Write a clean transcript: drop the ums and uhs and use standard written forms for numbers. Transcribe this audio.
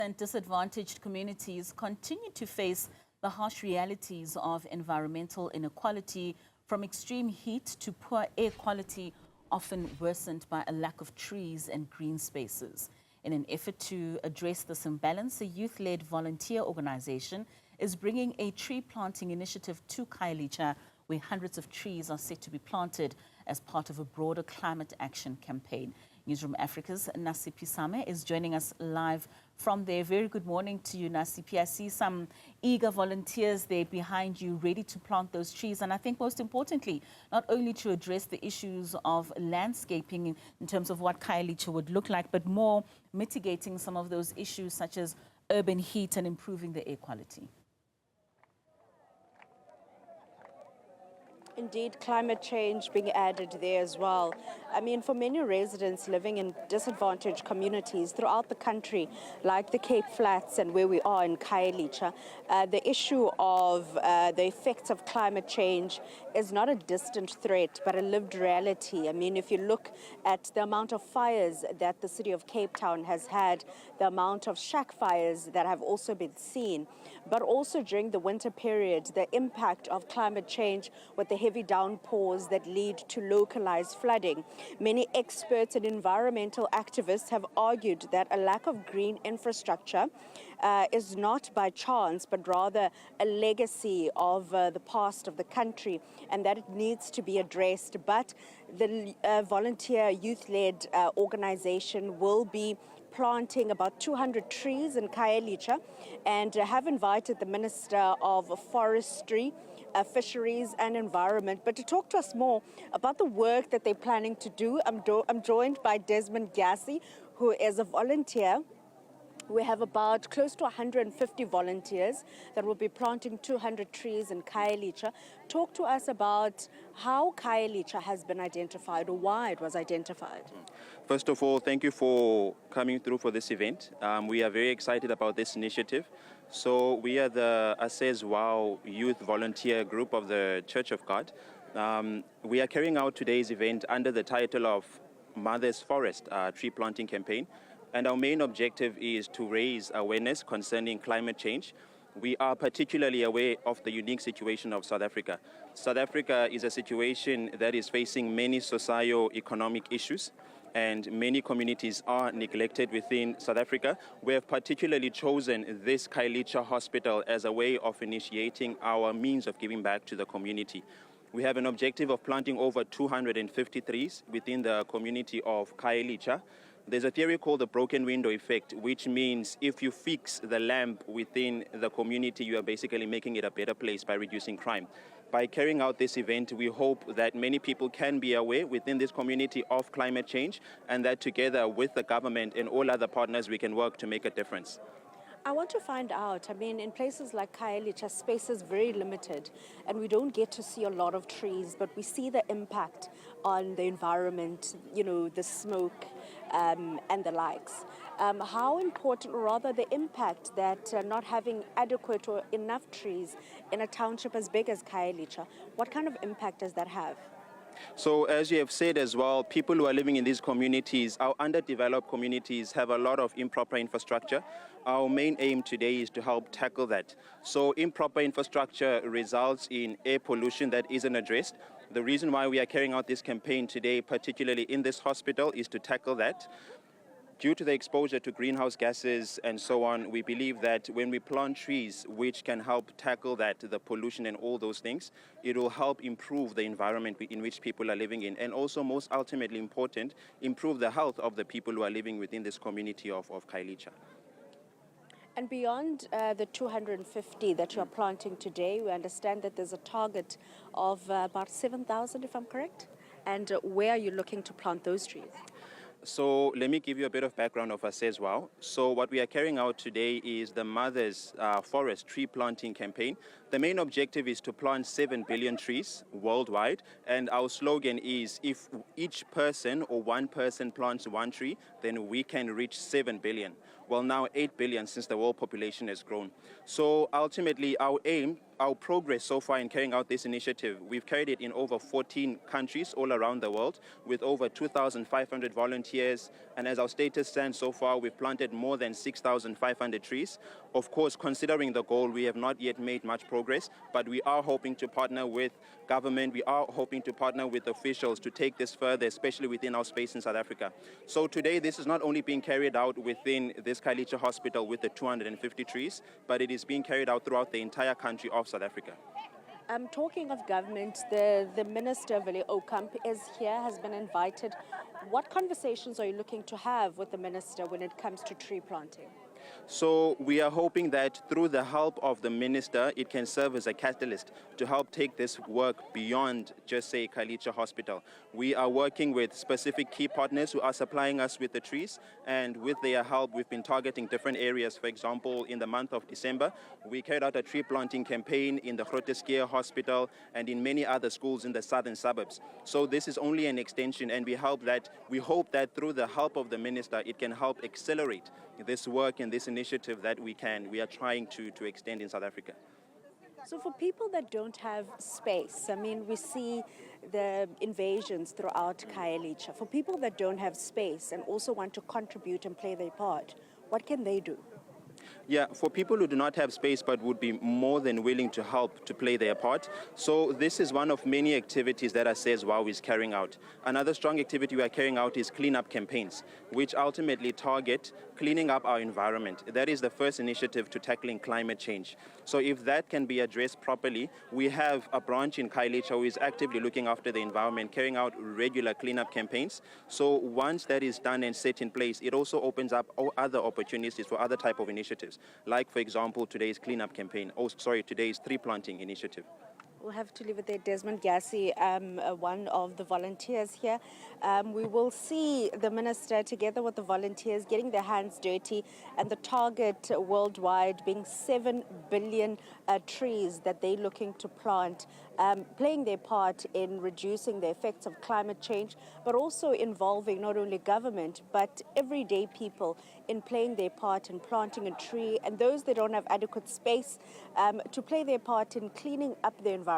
And disadvantaged communities continue to face the harsh realities of environmental inequality, from extreme heat to poor air quality, often worsened by a lack of trees and green spaces. In an effort to address this imbalance, a youth-led volunteer organization is bringing a tree planting initiative to Khayelitsha, where hundreds of trees are set to be planted as part of a broader climate action campaign. Newzroom Africa's Nasiphi Same is joining us live from there. Very good morning to you, Nasiphi. I see some eager volunteers there behind you, ready to plant those trees. And I think most importantly, not only to address the issues of landscaping in terms of what Khayelitsha would look like, but more mitigating some of those issues such as urban heat and improving the air quality. Indeed, climate change being added there as well. I mean, for many residents living in disadvantaged communities throughout the country, like the Cape Flats and where we are in Khayelitsha, the issue of the effects of climate change is not a distant threat, but a lived reality. I mean, if you look at the amount of fires that the city of Cape Town has had, the amount of shack fires that have also been seen, but also during the winter period, the impact of climate change with the heavy downpours that lead to localized flooding. Many experts and environmental activists have argued that a lack of green infrastructure is not by chance, but rather a legacy of the past of the country, and that it needs to be addressed. But the volunteer youth-led organization will be planting about 200 trees in Khayelitsha, and have invited the Minister of Forestry, Fisheries and Environment. But to talk to us more about the work that they're planning to do, I'm joined by Desmond Gassi, who is a volunteer. We have about close to 150 volunteers that will be planting 200 trees in Khayelitsha. Talk to us about how Khayelitsha has been identified, or why it was identified. First of all, thank you for coming through for this event. We are very excited about this initiative. So we are the Assess Wow Youth Volunteer Group of the Church of God. We are carrying out today's event under the title of Mother's Forest Tree Planting Campaign. And our main objective is to raise awareness concerning climate change. We are particularly aware of the unique situation of South Africa. South Africa is a situation that is facing many socio-economic issues, and many communities are neglected within South Africa. We have particularly chosen this Khayelitsha hospital as a way of initiating our means of giving back to the community. We have an objective of planting over 250 trees within the community of Khayelitsha. There's a theory called the broken window effect, which means if you fix the lamp within the community, you are basically making it a better place by reducing crime. By carrying out this event, we hope that many people can be aware within this community of climate change, and that together with the government and all other partners, we can work to make a difference. I want to find out, I mean, in places like Khayelitsha, space is very limited, and we don't get to see a lot of trees, but we see the impact on the environment, you know, the smoke and the likes. How important, or rather the impact that not having adequate or enough trees in a township as big as Khayelitsha, what kind of impact does that have? So as you have said as well, people who are living in these communities, our underdeveloped communities, have a lot of improper infrastructure. Our main aim today is to help tackle that. So improper infrastructure results in air pollution that isn't addressed. The reason why we are carrying out this campaign today, particularly in this hospital, is to tackle that. Due to the exposure to greenhouse gases and so on, we believe that when we plant trees which can help tackle that, the pollution and all those things, it will help improve the environment in which people are living in, and also, most ultimately important, improve the health of the people who are living within this community of Khayelitsha. And beyond the 250 that you're planting today, we understand that there's a target of about 7,000, if I'm correct. And where are you looking to plant those trees? So let me give you a bit of background of us as well. So what we are carrying out today is the Mother's Forest Tree Planting Campaign. The main objective is to plant 7 billion trees worldwide. And our slogan is, if each person or one person plants one tree, then we can reach 7 billion. Well, now 8 billion since the world population has grown. So ultimately, our aim our progress so far in carrying out this initiative, we've carried it in over 14 countries all around the world with over 2,500 volunteers. And as our status stands so far, we've planted more than 6,500 trees. Of course, considering the goal, we have not yet made much progress, but we are hoping to partner with government. We are hoping to partner with officials to take this further, especially within our space in South Africa. So today, this is not only being carried out within this Khayelitsha hospital with the 250 trees, but it is being carried out throughout the entire country of South Africa. Talking of government, the Minister, Willie Okamp, is here, has been invited. What conversations are you looking to have with the Minister when it comes to tree planting? So we are hoping that through the help of the minister, it can serve as a catalyst to help take this work beyond just, say, Khayelitsha Hospital. We are working with specific key partners who are supplying us with the trees, and with their help, we've been targeting different areas. For example, in the month of December, we carried out a tree planting campaign in the Groote Hospital and in many other schools in the southern suburbs. So this is only an extension, and we hope that through the help of the minister, it can help accelerate this work and this initiative that we are trying to extend in South Africa. So for people that don't have space, I mean, we see the invasions throughout Khayelitsha. For people that don't have space and also want to contribute and play their part, what can they do? Yeah, for people who do not have space but would be more than willing to help to play their part. So this is one of many activities that Says Wow is carrying out. Another strong activity we are carrying out is cleanup campaigns, which ultimately target cleaning up our environment. That is the first initiative to tackling climate change. So if that can be addressed properly, we have a branch in Khayelitsha who is actively looking after the environment, carrying out regular cleanup campaigns. So once that is done and set in place, it also opens up other opportunities for other type of initiatives, like, for example, today's cleanup campaign, today's tree planting initiative. We'll have to leave it there. Desmond Gassi, one of the volunteers here. We will see the minister together with the volunteers getting their hands dirty, and the target worldwide being 7 billion trees that they're looking to plant, playing their part in reducing the effects of climate change, but also involving not only government, but everyday people in playing their part in planting a tree, and those that don't have adequate space to play their part in cleaning up the environment.